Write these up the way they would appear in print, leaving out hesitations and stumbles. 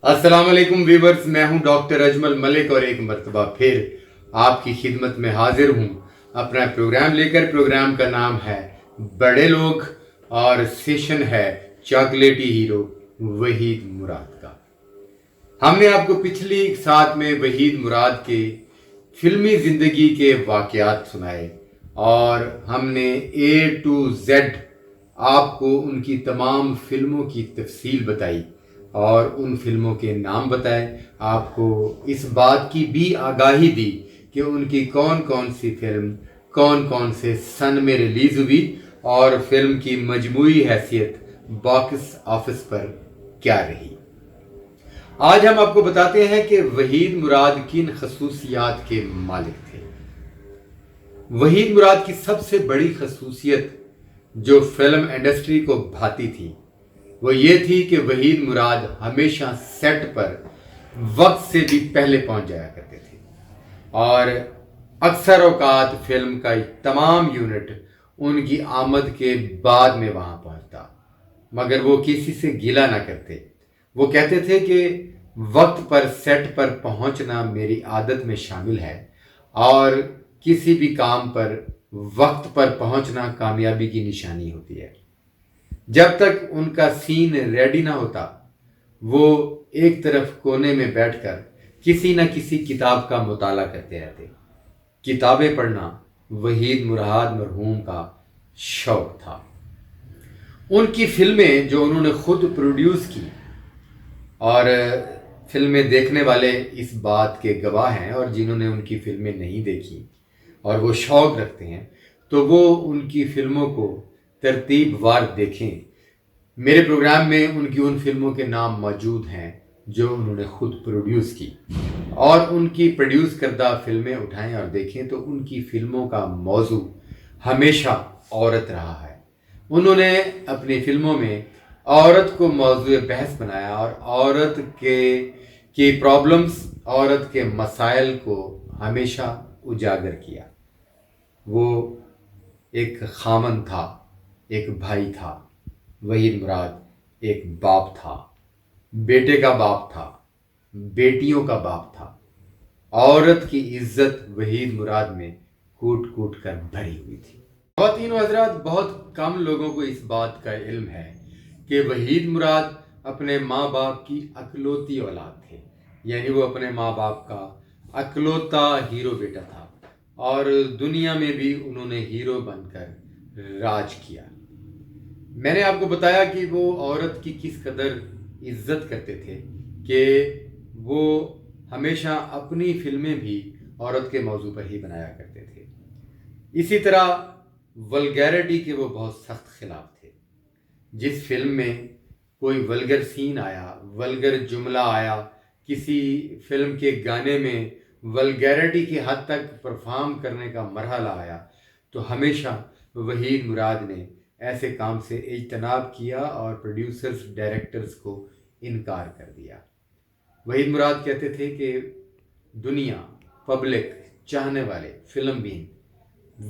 السلام علیکم ویورز، میں ہوں ڈاکٹر اجمل ملک اور ایک مرتبہ پھر آپ کی خدمت میں حاضر ہوں اپنا پروگرام لے کر۔ پروگرام کا نام ہے بڑے لوگ اور سیشن ہے چاکلیٹی ہیرو وحید مراد کا۔ ہم نے آپ کو پچھلی ساتھ میں وحید مراد کے فلمی زندگی کے واقعات سنائے اور ہم نے اے ٹو زیڈ آپ کو ان کی تمام فلموں کی تفصیل بتائی اور ان فلموں کے نام بتائے، آپ کو اس بات کی بھی آگاہی دی کہ ان کی کون کون سی فلم کون کون سے سن میں ریلیز ہوئی اور فلم کی مجموعی حیثیت باکس آفس پر کیا رہی۔ آج ہم آپ کو بتاتے ہیں کہ وحید مراد کن خصوصیات کے مالک تھے۔ وحید مراد کی سب سے بڑی خصوصیت جو فلم انڈسٹری کو بھاتی تھی وہ یہ تھی کہ وحید مراد ہمیشہ سیٹ پر وقت سے بھی پہلے پہنچ جایا کرتے تھے اور اکثر اوقات فلم کا تمام یونٹ ان کی آمد کے بعد میں وہاں پہنچتا، مگر وہ کسی سے گلہ نہ کرتے۔ وہ کہتے تھے کہ وقت پر سیٹ پر پہنچنا میری عادت میں شامل ہے اور کسی بھی کام پر وقت پر پہنچنا کامیابی کی نشانی ہوتی ہے۔ جب تک ان کا سین ریڈی نہ ہوتا وہ ایک طرف کونے میں بیٹھ کر کسی نہ کسی کتاب کا مطالعہ کرتے رہتے۔ کتابیں پڑھنا وحید مراد مرحوم کا شوق تھا۔ ان کی فلمیں جو انہوں نے خود پروڈیوس کی اور فلمیں دیکھنے والے اس بات کے گواہ ہیں، اور جنہوں نے ان کی فلمیں نہیں دیکھی اور وہ شوق رکھتے ہیں تو وہ ان کی فلموں کو ترتیب وار دیکھیں۔ میرے پروگرام میں ان کی ان فلموں کے نام موجود ہیں جو انہوں نے خود پروڈیوس کی، اور ان کی پروڈیوس کردہ فلمیں اٹھائیں اور دیکھیں تو ان کی فلموں کا موضوع ہمیشہ عورت رہا ہے۔ انہوں نے اپنی فلموں میں عورت کو موضوع بحث بنایا اور عورت کی پرابلمز، عورت کے مسائل کو ہمیشہ اجاگر کیا۔ وہ ایک خامن تھا، ایک بھائی تھا۔ وحید مراد ایک باپ تھا، بیٹے کا باپ تھا، بیٹیوں کا باپ تھا۔ عورت کی عزت وحید مراد میں کوٹ کوٹ کر بھری ہوئی تھی۔ خواتین و حضرات، بہت کم لوگوں کو اس بات کا علم ہے کہ وحید مراد اپنے ماں باپ کی اکلوتی اولاد تھے، یعنی وہ اپنے ماں باپ کا اکلوتا ہیرو بیٹا تھا اور دنیا میں بھی انہوں نے ہیرو بن کر راج کیا۔ میں نے آپ کو بتایا کہ وہ عورت کی کس قدر عزت کرتے تھے کہ وہ ہمیشہ اپنی فلمیں بھی عورت کے موضوع پر ہی بنایا کرتے تھے۔ اسی طرح ولگیرٹی کے وہ بہت سخت خلاف تھے۔ جس فلم میں کوئی ولگر سین آیا، ولگر جملہ آیا، کسی فلم کے گانے میں ولگیرٹی کی حد تک پرفارم کرنے کا مرحلہ آیا تو ہمیشہ وحید مراد نے ایسے کام سے اجتناب کیا اور پروڈیوسرز، ڈائریکٹرز کو انکار کر دیا۔ وحید مراد کہتے تھے کہ دنیا، پبلک، چاہنے والے، فلم بین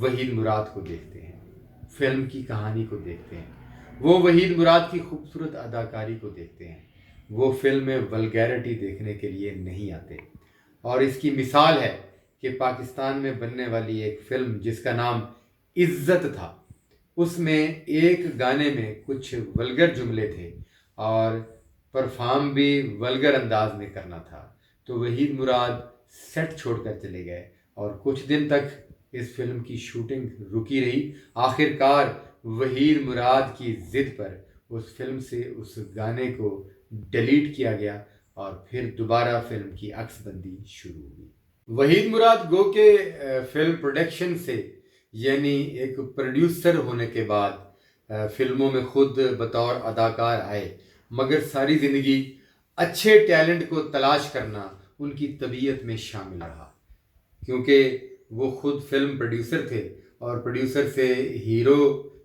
وحید مراد کو دیکھتے ہیں، فلم کی کہانی کو دیکھتے ہیں، وہ وحید مراد کی خوبصورت اداکاری کو دیکھتے ہیں، وہ فلم میں ولگیرٹی دیکھنے کے لیے نہیں آتے۔ اور اس کی مثال ہے کہ پاکستان میں بننے والی ایک فلم جس کا نام عزت تھا، اس میں ایک گانے میں کچھ ولگر جملے تھے اور پرفارم بھی ولگر انداز میں کرنا تھا، تو وحید مراد سیٹ چھوڑ کر چلے گئے اور کچھ دن تک اس فلم کی شوٹنگ رکی رہی۔ آخر کار وحید مراد کی ضد پر اس فلم سے اس گانے کو ڈیلیٹ کیا گیا اور پھر دوبارہ فلم کی عکس بندی شروع ہوئی۔ وحید مراد گو کہ فلم پروڈکشن سے، یعنی ایک پروڈیوسر ہونے کے بعد فلموں میں خود بطور اداکار آئے، مگر ساری زندگی اچھے ٹیلنٹ کو تلاش کرنا ان کی طبیعت میں شامل رہا، کیونکہ وہ خود فلم پروڈیوسر تھے اور پروڈیوسر سے ہیرو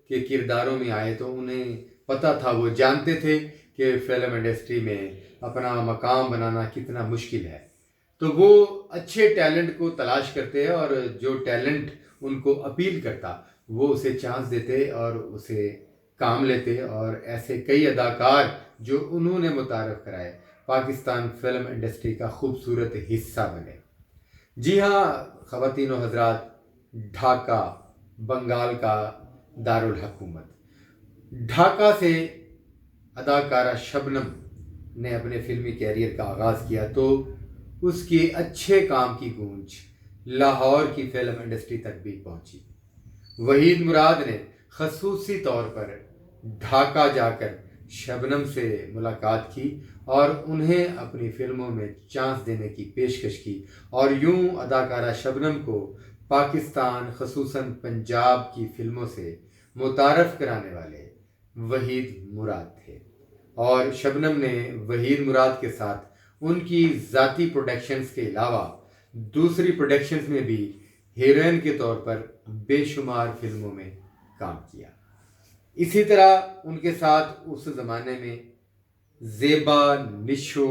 کے کرداروں میں آئے تو انہیں پتہ تھا، وہ جانتے تھے کہ فلم انڈسٹری میں اپنا مقام بنانا کتنا مشکل ہے۔ تو وہ اچھے ٹیلنٹ کو تلاش کرتے اور جو ٹیلنٹ ان کو اپیل کرتا وہ اسے چانس دیتے اور اسے کام لیتے، اور ایسے کئی اداکار جو انہوں نے متعارف کرائے پاکستان فلم انڈسٹری کا خوبصورت حصہ بنے۔ جی ہاں خواتین و حضرات، ڈھاکہ بنگال کا دارالحکومت۔ ڈھاکہ سے اداکارہ شبنم نے اپنے فلمی کیریئر کا آغاز کیا تو اس کے اچھے کام کی گونج لاہور کی فلم انڈسٹری تک بھی پہنچی۔ وحید مراد نے خصوصی طور پر ڈھاکہ جا کر شبنم سے ملاقات کی اور انہیں اپنی فلموں میں چانس دینے کی پیشکش کی، اور یوں اداکارہ شبنم کو پاکستان خصوصاً پنجاب کی فلموں سے متعارف کرانے والے وحید مراد تھے، اور شبنم نے وحید مراد کے ساتھ ان کی ذاتی پروڈکشنز کے علاوہ دوسری پروڈکشنز میں بھی ہیروئن کے طور پر بے شمار فلموں میں کام کیا۔ اسی طرح ان کے ساتھ اس زمانے میں زیبا، نشو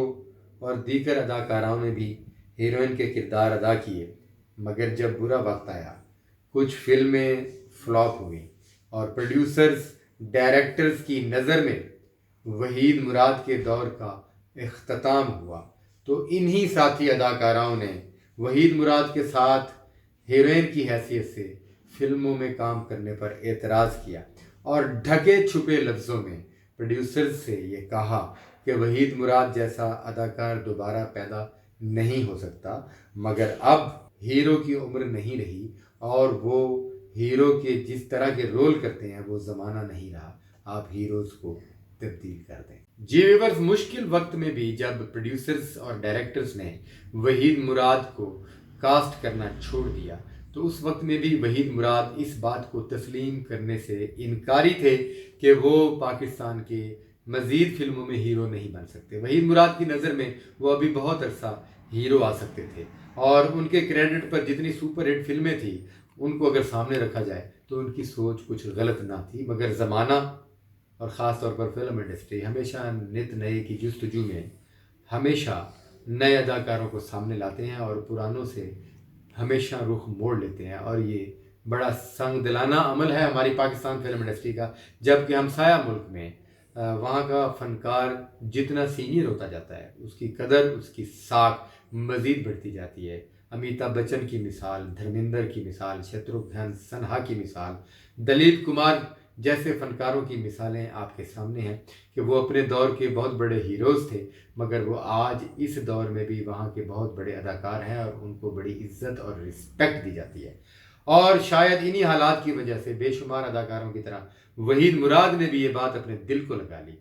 اور دیگر اداکاراؤں نے بھی ہیروئن کے کردار ادا کیے، مگر جب برا وقت آیا کچھ فلمیں فلاپ ہوئیں اور پروڈیوسرز ڈائریکٹرز کی نظر میں وحید مراد کے دور کا اختتام ہوا تو انہی ساتھی اداکاراؤں نے وحید مراد کے ساتھ ہیروئن کی حیثیت سے فلموں میں کام کرنے پر اعتراض کیا اور ڈھکے چھپے لفظوں میں پروڈیوسرز سے یہ کہا کہ وحید مراد جیسا اداکار دوبارہ پیدا نہیں ہو سکتا، مگر اب ہیرو کی عمر نہیں رہی اور وہ ہیرو کے جس طرح کے رول کرتے ہیں وہ زمانہ نہیں رہا، آپ ہیروز کو تبدیل کر دیں۔ جی ویورز، مشکل وقت میں بھی جب پروڈیوسرز اور ڈائریکٹرز نے وحید مراد کو کاسٹ کرنا چھوڑ دیا تو اس وقت میں بھی وحید مراد اس بات کو تسلیم کرنے سے انکاری تھے کہ وہ پاکستان کے مزید فلموں میں ہیرو نہیں بن سکتے۔ وحید مراد کی نظر میں وہ ابھی بہت عرصہ ہیرو آ سکتے تھے، اور ان کے کریڈٹ پر جتنی سپر ہٹ فلمیں تھیں ان کو اگر سامنے رکھا جائے تو ان کی سوچ کچھ غلط نہ تھی، مگر زمانہ اور خاص طور پر فلم انڈسٹری ہمیشہ نت نئے کی جستجو میں ہمیشہ نئے اداکاروں کو سامنے لاتے ہیں اور پرانوں سے ہمیشہ رخ موڑ لیتے ہیں، اور یہ بڑا سنگ دلانہ عمل ہے ہماری پاکستان فلم انڈسٹری کا، جبکہ ہمسایہ ملک میں وہاں کا فنکار جتنا سینئر ہوتا جاتا ہے اس کی قدر، اس کی ساکھ مزید بڑھتی جاتی ہے۔ امیتابھ بچن کی مثال، دھرمیندر کی مثال، شتروگھن سنہا کی مثال، دلیپ کمار جیسے فنکاروں کی مثالیں آپ کے سامنے ہیں کہ وہ اپنے دور کے بہت بڑے ہیروز تھے، مگر وہ آج اس دور میں بھی وہاں کے بہت بڑے اداکار ہیں اور ان کو بڑی عزت اور رسپیکٹ دی جاتی ہے۔ اور شاید انہی حالات کی وجہ سے بے شمار اداکاروں کی طرح وحید مراد نے بھی یہ بات اپنے دل کو لگا لی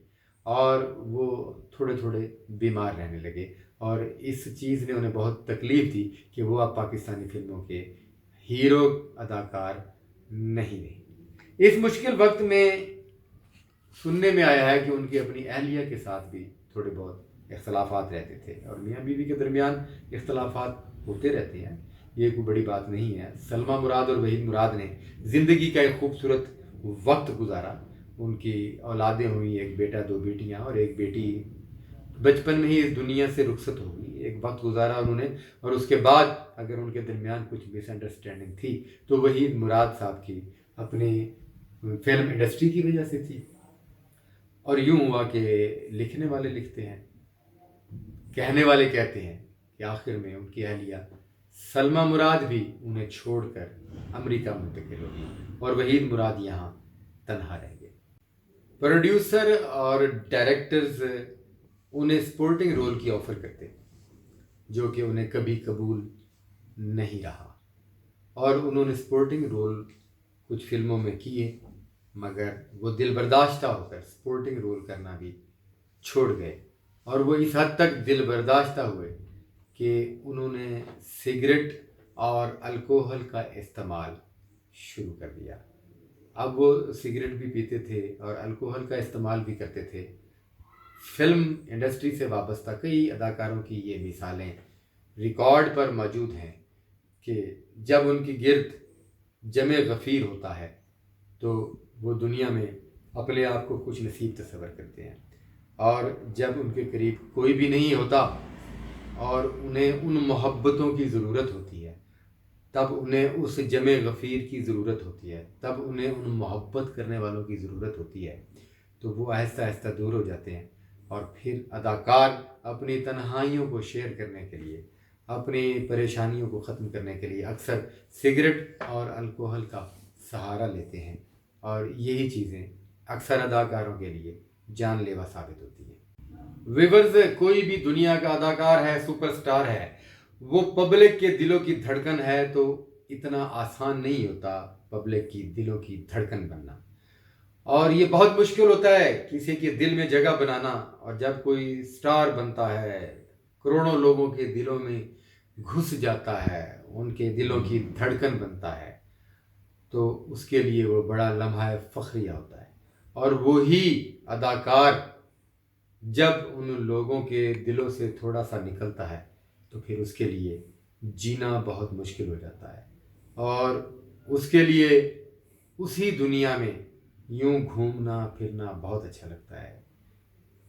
اور وہ تھوڑے تھوڑے بیمار رہنے لگے، اور اس چیز نے انہیں بہت تکلیف دی کہ وہ اب پاکستانی فلموں کے ہیرو اداکار نہیں رہے۔ اس مشکل وقت میں سننے میں آیا ہے کہ ان کی اپنی اہلیہ کے ساتھ بھی تھوڑے بہت اختلافات رہتے تھے، اور میاں بیوی کے درمیان اختلافات ہوتے رہتے ہیں، یہ کوئی بڑی بات نہیں ہے۔ سلمیٰ مراد اور وحید مراد نے زندگی کا ایک خوبصورت وقت گزارا، ان کی اولادیں ہوئیں، ایک بیٹا، دو بیٹیاں، اور ایک بیٹی بچپن میں ہی اس دنیا سے رخصت ہو گئی۔ ایک وقت گزارا انہوں نے، اور اس کے بعد اگر ان کے درمیان کچھ مس انڈرسٹینڈنگ تھی تو وحید مراد صاحب کی اپنی فلم انڈسٹری کی وجہ سے تھی، اور یوں ہوا کہ لکھنے والے لکھتے ہیں، کہنے والے کہتے ہیں کہ آخر میں ان کی اہلیہ سلمیٰ مراد بھی انہیں چھوڑ کر امریکہ منتقل ہوگی اور وحید مراد یہاں تنہا رہ گئے۔ پروڈیوسر اور ڈائریکٹرز انہیں سپورٹنگ رول کی آفر کرتے جو کہ انہیں کبھی قبول نہیں رہا، اور انہوں نے سپورٹنگ رول کچھ فلموں میں کیے، مگر وہ دل برداشتہ ہو کر سپورٹنگ رول کرنا بھی چھوڑ گئے، اور وہ اس حد تک دل برداشتہ ہوئے کہ انہوں نے سگریٹ اور الکوہل کا استعمال شروع کر دیا۔ اب وہ سگریٹ بھی پیتے تھے اور الکوہل کا استعمال بھی کرتے تھے۔ فلم انڈسٹری سے وابستہ کئی اداکاروں کی یہ مثالیں ریکارڈ پر موجود ہیں کہ جب ان کی گرد جمع غفیر ہوتا ہے تو وہ دنیا میں اپنے آپ کو کچھ نصیب تصور کرتے ہیں، اور جب ان کے قریب کوئی بھی نہیں ہوتا اور انہیں ان محبتوں کی ضرورت ہوتی ہے، تب انہیں اس جمع غفیر کی ضرورت ہوتی ہے، تب انہیں ان محبت کرنے والوں کی ضرورت ہوتی ہے، تو وہ آہستہ آہستہ دور ہو جاتے ہیں اور پھر اداکار اپنی تنہائیوں کو شیئر کرنے کے لیے، اپنی پریشانیوں کو ختم کرنے کے لیے اکثر سگریٹ اور الکوہل کا سہارا لیتے ہیں، اور یہی چیزیں اکثر اداکاروں کے لیے جان لیوا ثابت ہوتی ہیں۔ ویورز، کوئی بھی دنیا کا اداکار ہے، سپر سٹار ہے، وہ پبلک کے دلوں کی دھڑکن ہے، تو اتنا آسان نہیں ہوتا پبلک کی دلوں کی دھڑکن بننا، اور یہ بہت مشکل ہوتا ہے کسی کے دل میں جگہ بنانا۔ اور جب کوئی سٹار بنتا ہے، کروڑوں لوگوں کے دلوں میں گھس جاتا ہے، ان کے دلوں کی دھڑکن بنتا ہے، تو اس کے لیے وہ بڑا لمحہ فخریہ ہوتا ہے۔ اور وہی اداکار جب ان لوگوں کے دلوں سے تھوڑا سا نکلتا ہے تو پھر اس کے لیے جینا بہت مشکل ہو جاتا ہے، اور اس کے لیے اسی دنیا میں یوں گھومنا پھرنا بہت اچھا لگتا ہے۔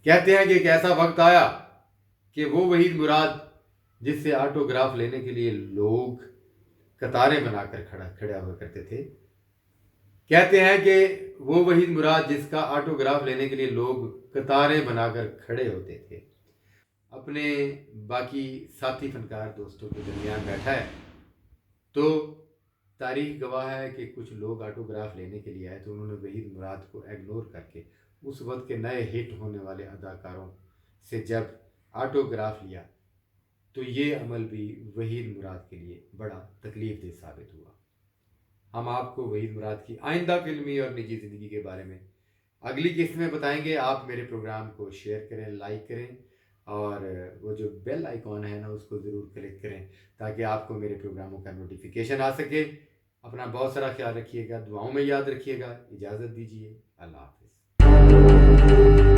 کہتے ہیں کہ ایک ایسا وقت آیا کہ وہ وحید مراد جس سے آٹوگراف لینے کے لیے لوگ قطاریں بنا کر کھڑے ہوا کرتے تھے، کہتے ہیں کہ وہ وحید مراد جس کا آٹوگراف لینے کے لیے لوگ قطاریں بنا کر کھڑے ہوتے تھے، اپنے باقی ساتھی فنکار دوستوں کے درمیان بیٹھا ہے، تو تاریخ گواہ ہے کہ کچھ لوگ آٹوگراف لینے کے لیے آئے تو انہوں نے وحید مراد کو اگنور کر کے اس وقت کے نئے ہٹ ہونے والے اداکاروں سے جب آٹوگراف لیا، تو یہ عمل بھی وحید مراد کے لیے بڑا تکلیف دہ ثابت ہوا۔ ہم آپ کو وحید مراد کی آئندہ فلمی اور نجی زندگی کے بارے میں اگلی قسط میں بتائیں گے۔ آپ میرے پروگرام کو شیئر کریں، لائک کریں، اور وہ جو بیل آئیکن ہے نا اس کو ضرور کلک کریں تاکہ آپ کو میرے پروگراموں کا نوٹیفیکیشن آ سکے۔ اپنا بہت سارا خیال رکھیے گا، دعاؤں میں یاد رکھیے گا۔ اجازت دیجیے، اللہ حافظ۔